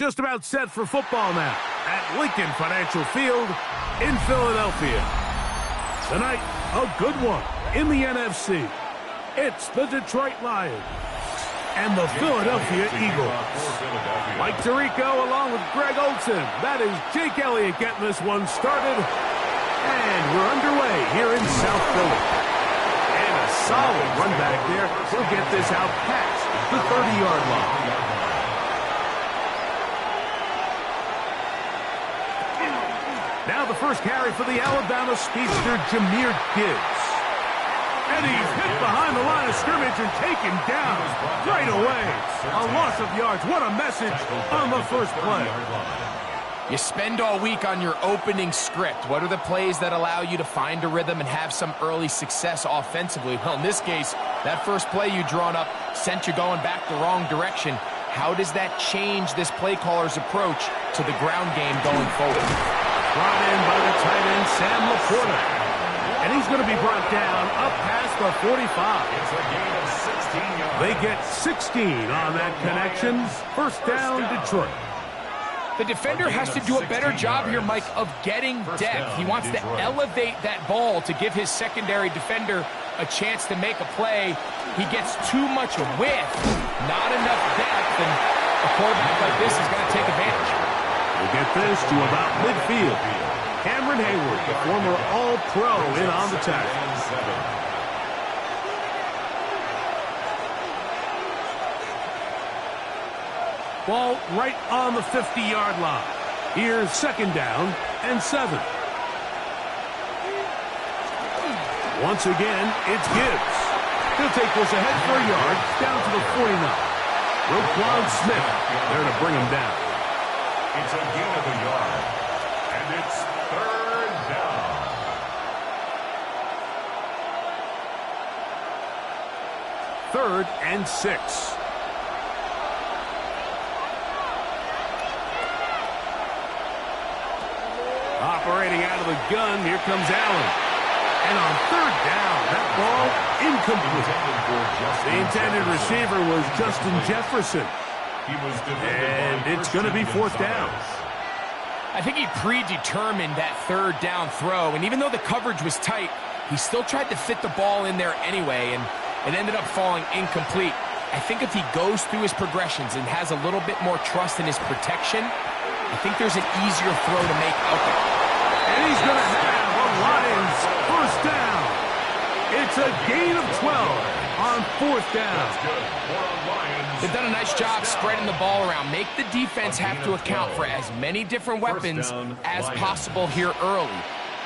Just about set for football now at Lincoln Financial Field in Philadelphia. Tonight, a good one in the NFC. It's the Detroit Lions and the Philadelphia Eagles. Mike Tirico along with Greg Olsen. That is Jake Elliott getting this one started. And we're underway here in South Philly. And a solid run back there will get this out past the 30-yard line. Now the first carry for the Alabama speedster, Jahmyr Gibbs. And he's hit behind the line of scrimmage and taken down right away. A loss of yards. What a message on the first play. You spend all week on your opening script. What are the plays that allow you to find a rhythm and have some early success offensively? Well, in this case, that first play you drawn up sent you going back the wrong direction. How does that change this play caller's approach to the ground game going forward? Brought in by the tight end, Sam Laporta. And he's going to be brought down up past the 45. It's a gain of 16 yards. They get 16 on that connection. First down, Detroit. The defender has to do a better job here, Mike, of getting depth. He wants to elevate that ball to give his secondary defender a chance to make a play. He gets too much width, not enough depth, and a quarterback like this is going to take advantage. We'll get this to about midfield. Cameron Hayward, the former All-Pro, in on the tackle. Ball right on the 50-yard line. Here's second down and 7. Once again, it's Gibbs. He'll take this ahead for a yard, down to the 49. Roquan Smith there to bring him down. It's a gain of a yard, and it's third down. Third and 6. Operating out of the gun, here comes Allen. And on third down, that ball incomplete. The intended receiver was Justin Jefferson. And it's going to be fourth down. I think he predetermined that third down throw, and even though the coverage was tight, he still tried to fit the ball in there anyway, and it ended up falling incomplete. I think if he goes through his progressions and has a little bit more trust in his protection, I think there's an easier throw to make out there. And he's going to have a Lions first down. It's a gain of 12 on fourth down. They've done a nice job spreading the ball around. Make the defense have to account for as many different weapons as possible here early.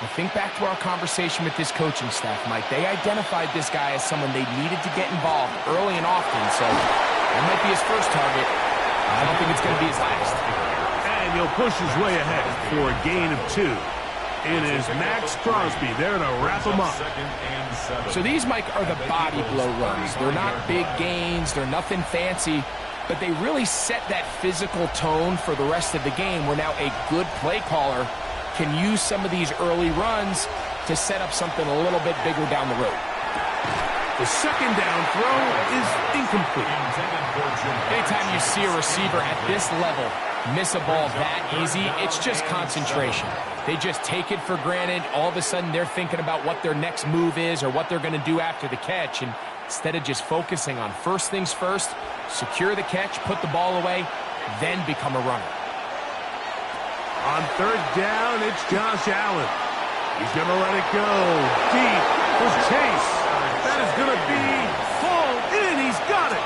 I think back to our conversation with this coaching staff, Mike. They identified this guy as someone they needed to get involved early and often, so that might be his first target. I don't think it's going to be his last. And he'll push his way ahead for a gain of 2. It is Max Crosby there to wrap him up. So these, Mike, are the body blow runs. They're not big gains. They're nothing fancy. but they really set that physical tone for the rest of the game where now a good play caller can use some of these early runs to set up something a little bit bigger down the road. The second down throw is incomplete. Anytime you see a receiver at this level miss a ball that easy, it's just concentration. They just take it for granted. All of a sudden, they're thinking about what their next move is or what they're going to do after the catch. And instead of just focusing on first things first, secure the catch, put the ball away, then become a runner. On third down, it's Josh Allen. He's going to let it go deep for Chase. That is going to be hauled in. He's got it.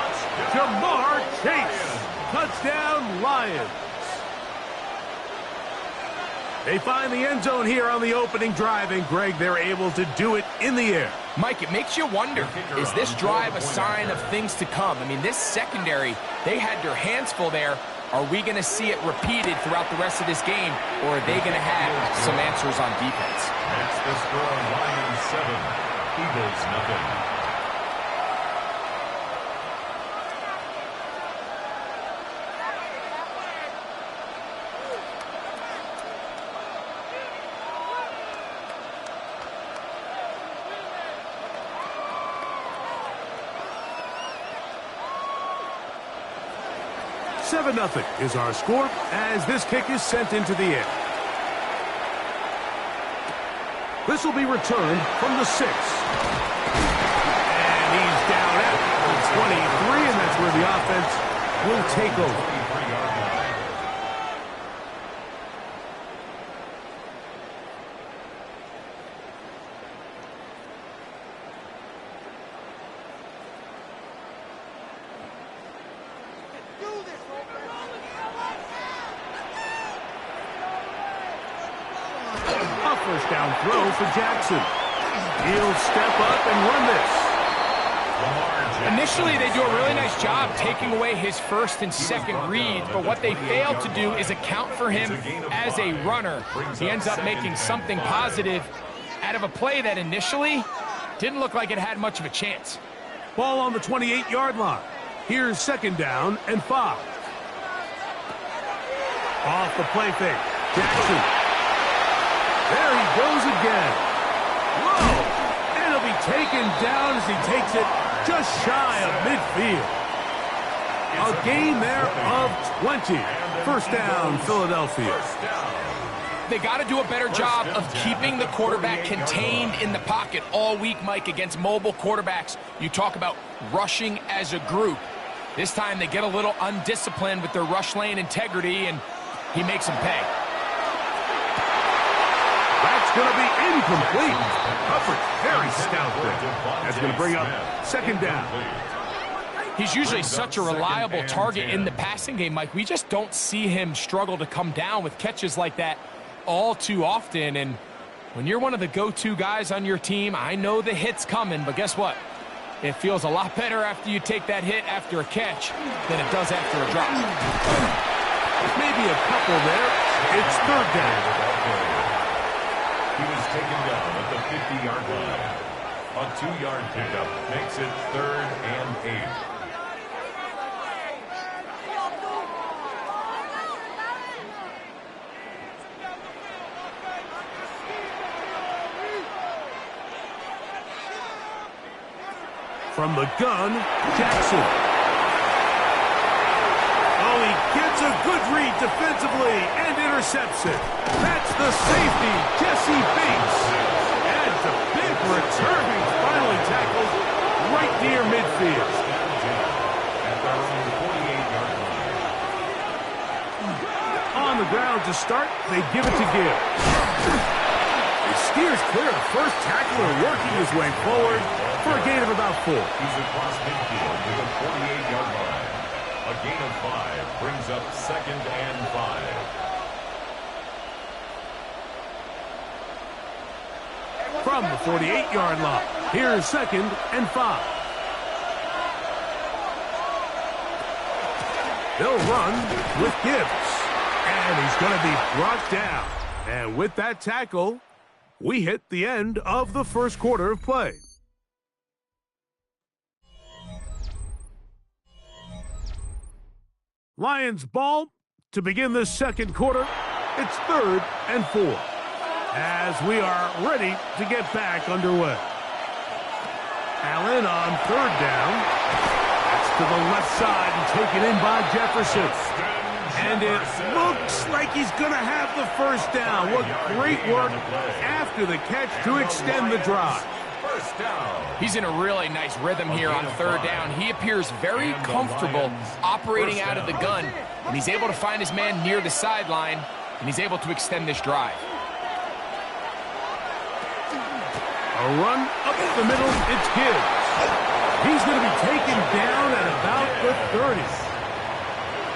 Ja'Marr Chase. Touchdown, Lions. They find the end zone here on the opening drive, and Greg, they're able to do it in the air. Mike, it makes you wonder, is this drive a sign of things to come? I mean, this secondary, they had their hands full there. Are we going to see it repeated throughout the rest of this game, or are they going to have some answers on defense? That's the score. Lions 7, Eagles nothing. Seven 0 is our score as this kick is sent into the air. This will be returned from the 6. And he's down at the 23, and that's where the offense will take over. First down throw for Jackson. He'll step up and run this. Initially, they do a really nice job taking away his first and second reads, but what they fail to do is account for him as a runner. He ends up making something positive out of a play that initially didn't look like it had much of a chance. Ball on the 28-yard line. Here's second down and 5. Off the play fake. Jackson. There he goes again. Whoa! And he'll be taken down as he takes it just shy of midfield. A gain there of 20. First down, Philadelphia. They got to do a better job of keeping the quarterback contained in the pocket all week, Mike, against mobile quarterbacks. You talk about rushing as a group. This time they get a little undisciplined with their rush lane integrity, and he makes them pay. That's going to be incomplete. Hubbard, very stout there. That's going to bring up second down. He's usually such a reliable target in the passing game, Mike. We just don't see him struggle to come down with catches like that all too often. And when you're one of the go-to guys on your team, I know the hit's coming, but guess what? It feels a lot better after you take that hit after a catch than it does after a drop. Maybe a couple there. It's third down. He was taken down at the 50-yard line. A 2-yard pickup makes it 3rd and 8. From the gun, Jackson. Oh, he gets a good read defensively and intercepts it. That's the safety, Jesse Bates. Adds a big return. He's finally tackled right near midfield. On the ground to start, they give it to Gibbs. He steers clear of the first tackler, working his way forward for a gain of about 4. He's across midfield to the 48-yard line. A gain of 5 brings up 2nd and 5. From the 48-yard line, here's 2nd and 5. They'll run with Gibbs, and he's going to be brought down. And with that tackle, we hit the end of the first quarter of play. Lions ball to begin this second quarter. It's 3rd and 4 as we are ready to get back underway. Allen on 3rd down. That's to the left side and taken in by Jefferson. And it looks like he's going to have the first down. What great work after the catch to extend the drive. First down. He's in a really nice rhythm here on 3rd down. He appears very comfortable operating out of the gun, and he's able to find his man near the sideline, and he's able to extend this drive. A run up the middle, it's Gibbs. He's going to be taken down at about the 30.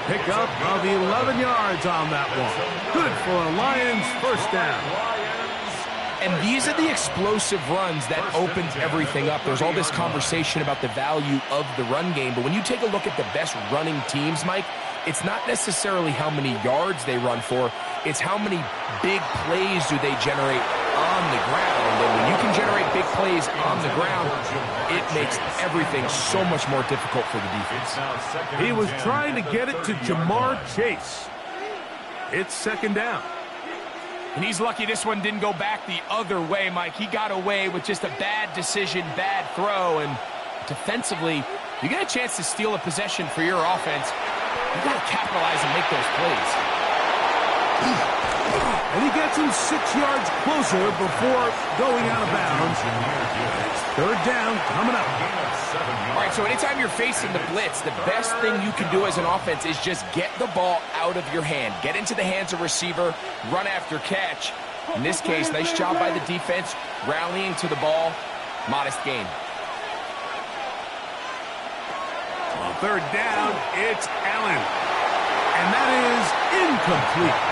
Pickup of 11 yards on that one. Good for a Lions first down. And these are the explosive runs that opens everything up. There's all this conversation about the value of the run game, but when you take a look at the best running teams, Mike, it's not necessarily how many yards they run for, it's how many big plays do they generate on the ground. And when you can generate big plays on the ground, it makes everything so much more difficult for the defense. He was trying to get it to Jamar Chase. It's 2nd down. And he's lucky this one didn't go back the other way, Mike. He got away with just a bad decision, bad throw, and defensively, you get a chance to steal a possession for your offense. You got to capitalize and make those plays. And he gets him 6 yards closer before going out of bounds. It's 3rd down coming up. All right, so anytime you're facing the blitz, the best thing you can do as an offense is just get the ball out of your hand. Get into the hands of receiver, run after catch. In this case, nice job by the defense, rallying to the ball. Modest gain. On 3rd down, it's Allen. And that is incomplete.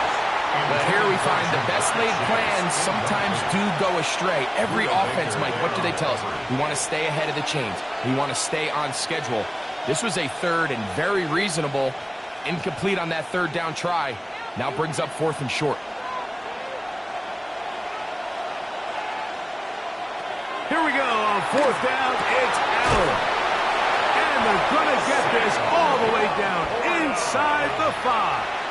But here we find the best laid plans sometimes do go astray. Every offense, Mike, what do they tell us? We want to stay ahead of the chains. We want to stay on schedule. This was a 3rd and very reasonable. Incomplete on that 3rd down try. Now brings up 4th and short. Here we go on 4th down. It's Allen. And they're going to get this all the way down inside the 5.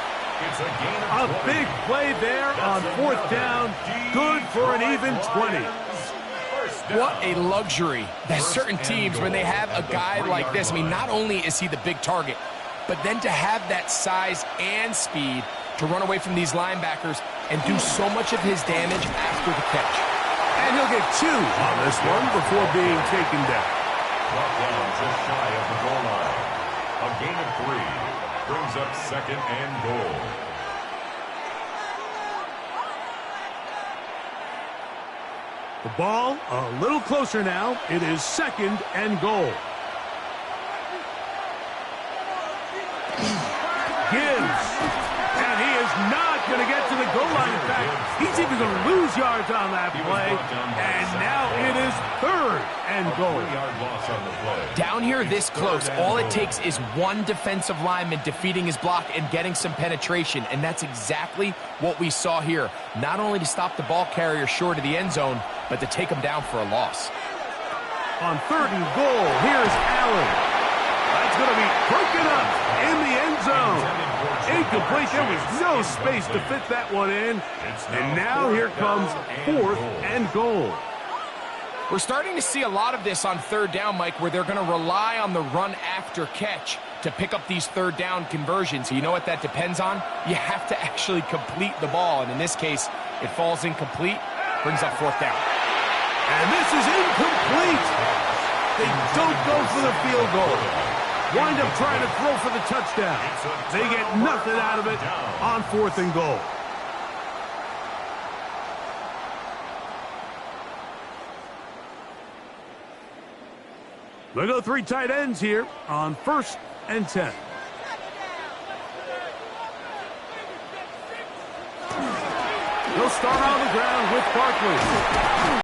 A big play there on 4th down. Good for an even 20. What a luxury that certain teams, when they have a guy like this, I mean, not only is he the big target, but then to have that size and speed to run away from these linebackers and do so much of his damage after the catch. And he'll get 2 on this one before being taken down. Brought down just shy of the goal line. A gain of 3 brings up 2nd and goal. The ball a little closer now. It is 2nd and goal. Gibbs. And he is not going to get to the goal line. In fact, he's even going to lose yards on that play. And now it is 3rd and goal. 3-yard loss on the play. Down here this close, all it takes is one defensive lineman defeating his block and getting some penetration. And that's exactly what we saw here. Not only to stop the ball carrier short of the end zone, but to take him down for a loss. On 3rd and goal, here's Allen. That's going to be broken up in the end zone. Incomplete. There was no space to fit that one in. And now here comes 4th and goal. We're starting to see a lot of this on 3rd down, Mike, where they're going to rely on the run after catch to pick up these 3rd down conversions. So you know what that depends on? You have to actually complete the ball. And in this case, it falls incomplete, brings up 4th down. And this is incomplete. They don't go for the field goal. Wind up trying to throw for the touchdown. They get nothing out of it on 4th and goal. They go 3 tight ends here on 1st and 10. They'll start on the ground with Barkley.